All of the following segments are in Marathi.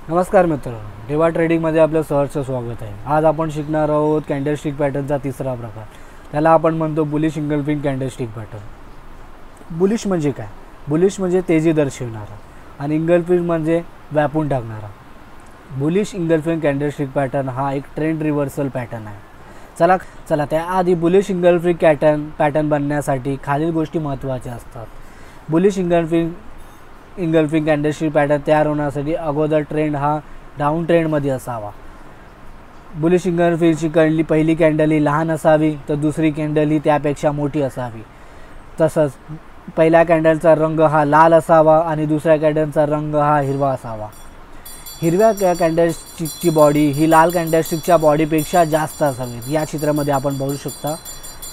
नमस्कार मित्रांनो, डेवा ट्रेडिंगमध्ये आपलं सहर्ष स्वागत आहे। आज आपण शिकणार आहोत कॅन्डलस्टिक पॅटर्नचा तिसरा प्रकार, त्याला आपण म्हणतो bullish engulfing candlestick pattern. Bullish म्हणजे काय? बुलिश म्हणजे तेजी दर्शविणारा आणि इंगल्फिंग म्हणजे व्यापून टाकणारा। बुलिश इंगल्फिंग कॅन्डलस्टिक पॅटर्न हा एक ट्रेंड रिव्हर्सल पॅटर्न आहे। चला त्याआधी बुलिश इंगल्फिंग पॅटर्न बनण्यासाठी खालील गोष्टी महत्त्वाच्या असतात। बुलिश इंगल्फिंग कॅन्डलस्टिक पॅटर्न तयार होण्यासाठी अगोदर ट्रेंड हा डाऊन ट्रेंडमध्ये असावा। बुलिश इंगल्फिंगची पहिली कॅन्डल ही लहान असावी तर दुसरी कॅन्डल ही त्यापेक्षा मोठी असावी। तसंच पहिल्या कॅन्डलचा रंग हा लाल असावा आणि दुसऱ्या कॅन्डलचा रंग हा हिरवा असावा। हिरव्या कॅन्डलस्टिकची बॉडी ही लाल कॅन्डलस्टिकच्या बॉडीपेक्षा जास्त असावी। या चित्रामध्ये आपण बघू शकता,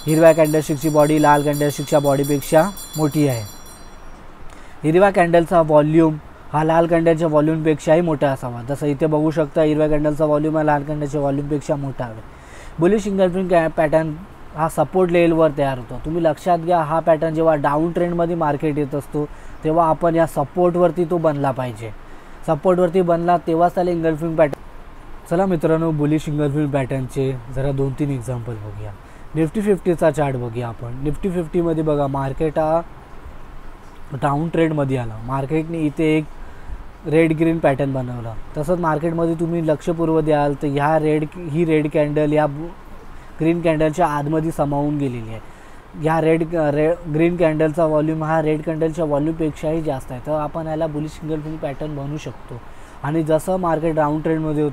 हिरव्या कॅन्डलस्टिकची बॉडी लाल कॅन्डलस्टिकच्या बॉडीपेक्षा मोठी आहे। हिरव्या कॅन्डलचा व्हॉल्यूम हा लाल कॅन्डलच्या व्हॉल्यूमपेक्षाही मोठा असावा। जसं इथे बघू शकता, हिरव्या कॅन्डलचा व्हॉल्यूम हा लाल कॅन्डलच्या व्हॉल्यूमपेक्षा मोठा आहे। बुलिश इंगल्फिंग पॅटर्न हा सपोर्ट लेवलवर तयार होतो। तुम्ही लक्षात घ्या, हा पॅटर्न जेव्हा डाऊन ट्रेंडमध्ये मार्केट येत असतो तेव्हा आपण या सपोर्टवरती तो बनला पाहिजे। सपोर्टवरती बनला तेव्हाच त्याला इंगल्फिंग पॅटर्न। चला मित्रांनो, बुलिश इंगल्फिंग पॅटर्नचे जरा 2-3 एक्झाम्पल बघूया। निफ्टी 50चा चार्ट बघूया आपण। निफ्टी 50मध्ये बघा, मार्केट हा डाऊन ट्रेंडमध्ये आला। मार्केटने इथे एक रेड ग्रीन पॅटर्न बनवला। तसंच मार्केटमध्ये तुम्ही लक्षपूर्व द्याल तर ही रेड कॅन्डल या ग्रीन कॅन्डलच्या आतमध्ये समावून गेलेली आहे। या ग्रीन कॅन्डलचा व्हॉल्यूम हा रेड कॅन्डलच्या व्हॉल्यूमपेक्षाही जास्त आहे। तर आपण याला बुलिश इंगल्फिंग पॅटर्न बनवू शकतो। आणि जसं मार्केट डाऊन ट्रेंडमध्ये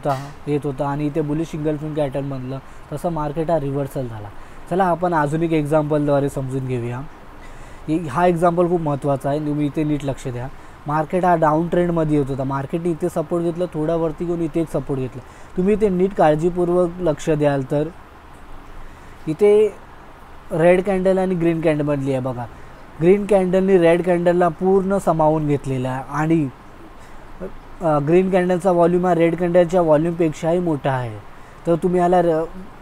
येत होता आणि इथे बुलिश इंगल्फिंग पॅटर्न बनलं, तसं मार्केट हा रिव्हर्सल झाला। चला आपण अजून एक एक्झाम्पलद्वारे समजून घेऊया। हा एक्झाम्पल खूप महत्त्वाचा आहे, तुम्ही इथे नीट लक्ष द्या। मार्केट हा डाऊन ट्रेंडमध्ये येत होता। मार्केटने इथे सपोर्ट घेतलं, थोडा वरती घेऊन इथे एक सपोर्ट घेतला। तुम्ही इथे नीट काळजीपूर्वक लक्ष द्याल तर इथे रेड कॅन्डल आणि ग्रीन कॅन्डल बनली आहे बघा। ग्रीन कॅन्डलनी रेड कॅन्डलला पूर्ण समावून घेतलेला आहे आणि ग्रीन कॅन्डलचा व्हॉल्यूम हा रेड कॅन्डलच्या व्हॉल्यूमपेक्षाही मोठा आहे। तर तुम्ही याला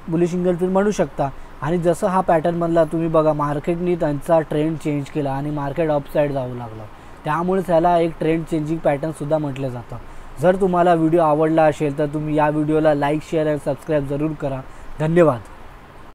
बुलिश इंगल्फिंग म्हणू शकता। आणि जसं हा पॅटर्न बनला, तुम्ही बघा मार्केटनी त्यांचा ट्रेंड चेंज केला आणि मार्केट अपसाईड जाऊ लागलं। त्यामुळेच याला एक ट्रेंड चेंजिंग पॅटर्नसुद्धा म्हटलं जातं। जर तुम्हाला व्हिडिओ आवडला असेल तर तुम्ही या व्हिडिओला लाईक, शेअर आणि सबस्क्राईब जरूर करा। धन्यवाद।